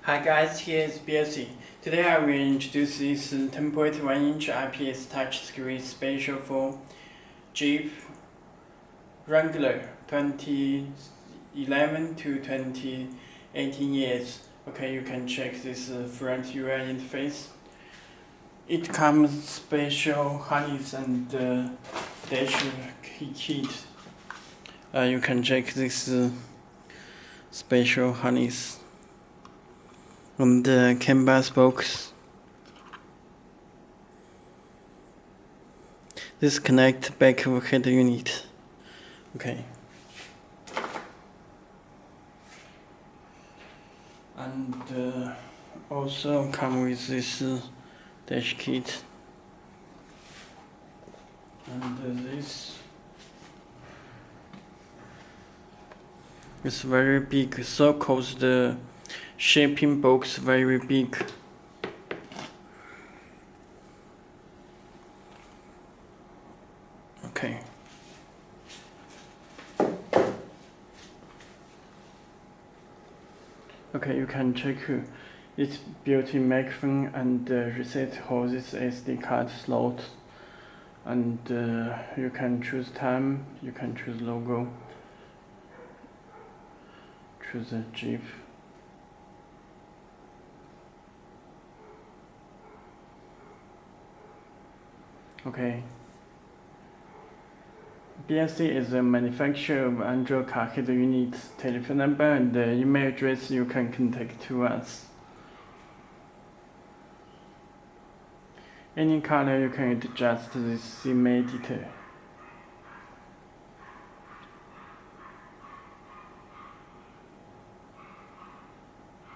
Hi guys, here is Belsee. Today I will introduce this 10.1-inch IPS touchscreen special for Jeep Wrangler 2011 to 2018 years. Okay, you can check this front UI interface. It comes special harness and dash kit. You can check this special harness on the canvas box. This connect back of head unit. Okay. And also come with this dash kit. And this is very big, so cause the shipping box very big. Okay. Okay, you can check its built-in microphone and reset for this SD card slot. And you can choose time, you can choose logo, choose a Jeep. Okay. Belsee is a manufacturer of Android car head units. Telephone number and email address you can contact to us. Any color you can adjust this CMA editor.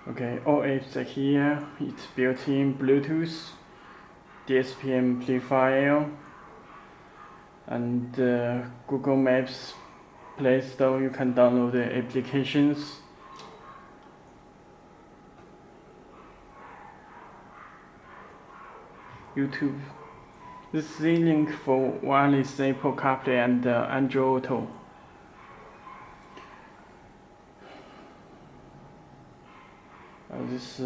Okay, all apps are here. It's built-in Bluetooth, DSP amplifier, and Google Maps, Play Store. You can download the applications. YouTube. This is the link for wireless Apple CarPlay and Android Auto. This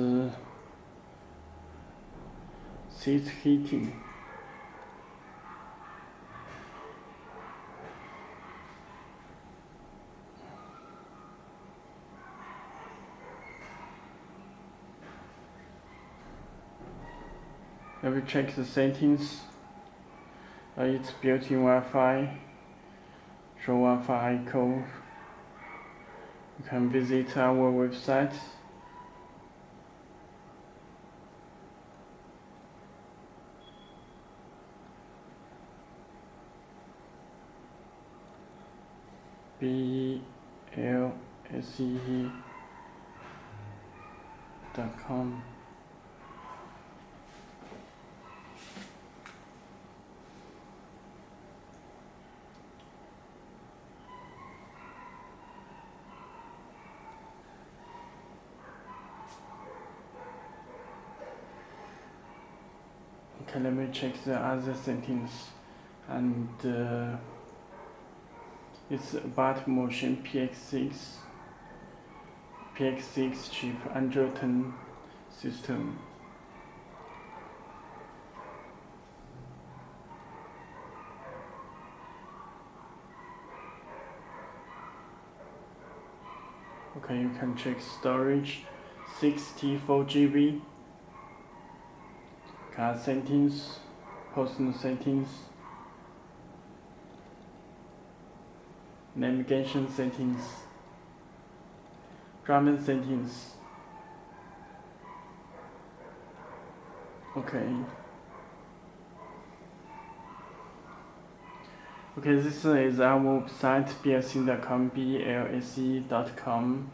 seat heating. I will check the settings. It's built-in Wi-Fi. Show Wi-Fi icon. You can visit our website. Belsee.com. Okay, let me check the other settings. And it's about motion PX6 chip Android 10 system. Okay, you can check storage 64 GB. Car settings, personal settings, navigation settings, driver settings. Okay, this is our website, belsee.com, belsee.com.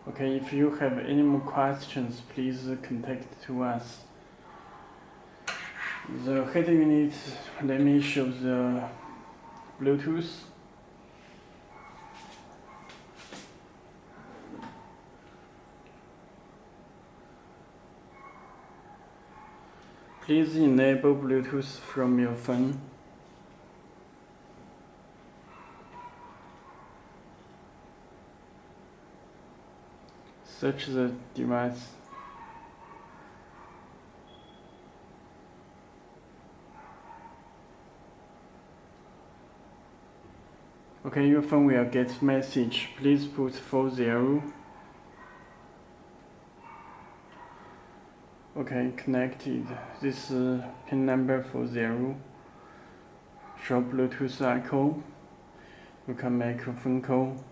Okay, if you have any more questions, please contact to us. The head unit, let me show the Bluetooth. Please enable Bluetooth from your phone. search the device. Okay, your phone will get message. Please put 40. Okay, connected. This pin number 40. Show Bluetooth icon. You can make a phone call.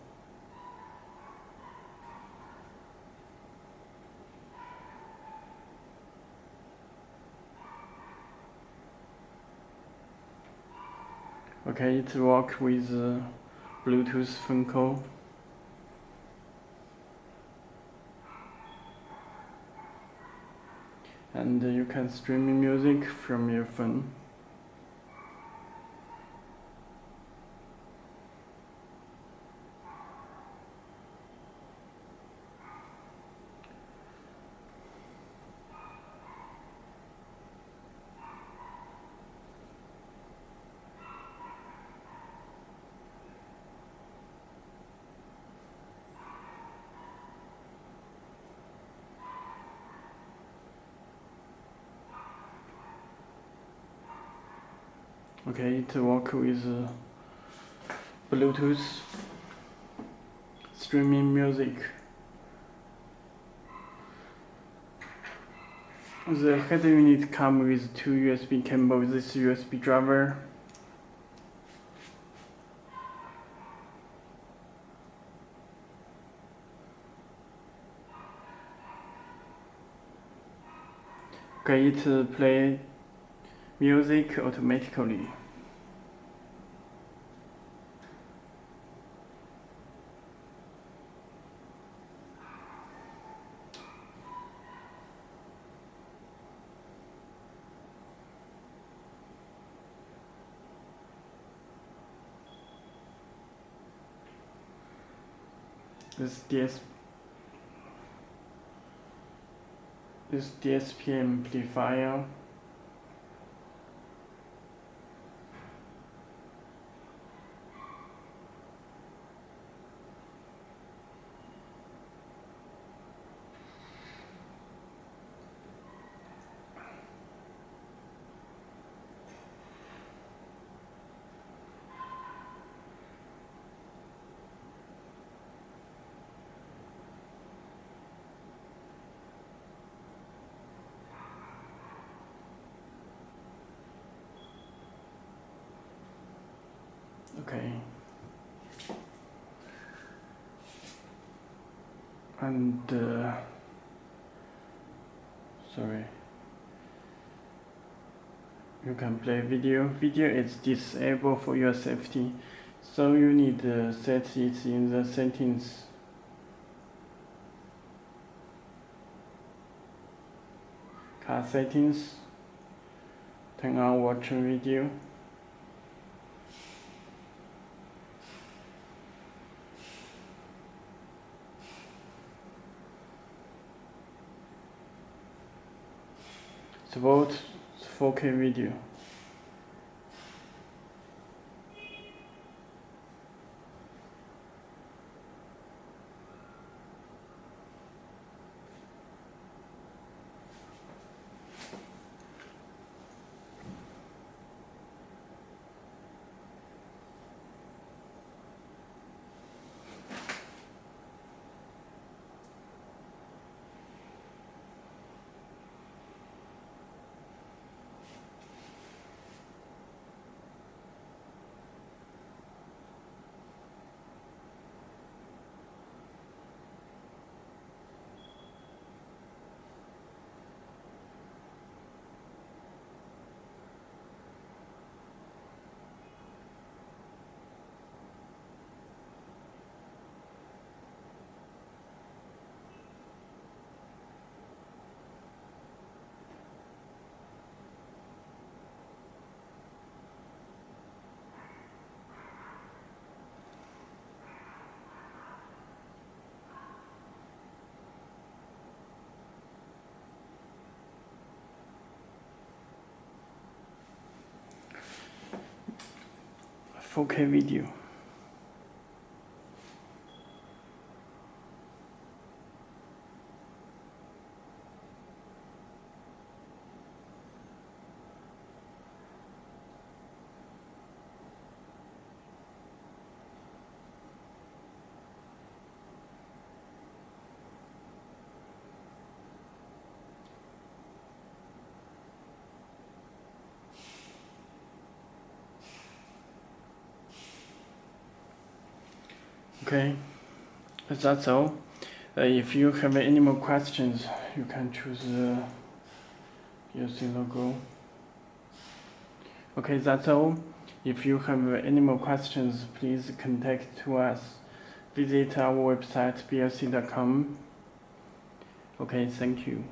Okay, it works with Bluetooth phone call. And you can stream music from your phone. Okay, it works with Bluetooth streaming music. The head unit comes with 2 USB cables. This USB driver. Okay, it plays music automatically. This DSP amplifier. Okay. And sorry. You can play video. Video is disabled for your safety, so you need to set it in the settings. Car settings. Turn on watching video. Support 4K video. video. Okay, that's all. If you have any more questions, you can choose the Belsee logo. Okay, that's all. If you have any more questions, please contact to us. Visit our website belsee.com. Okay, thank you.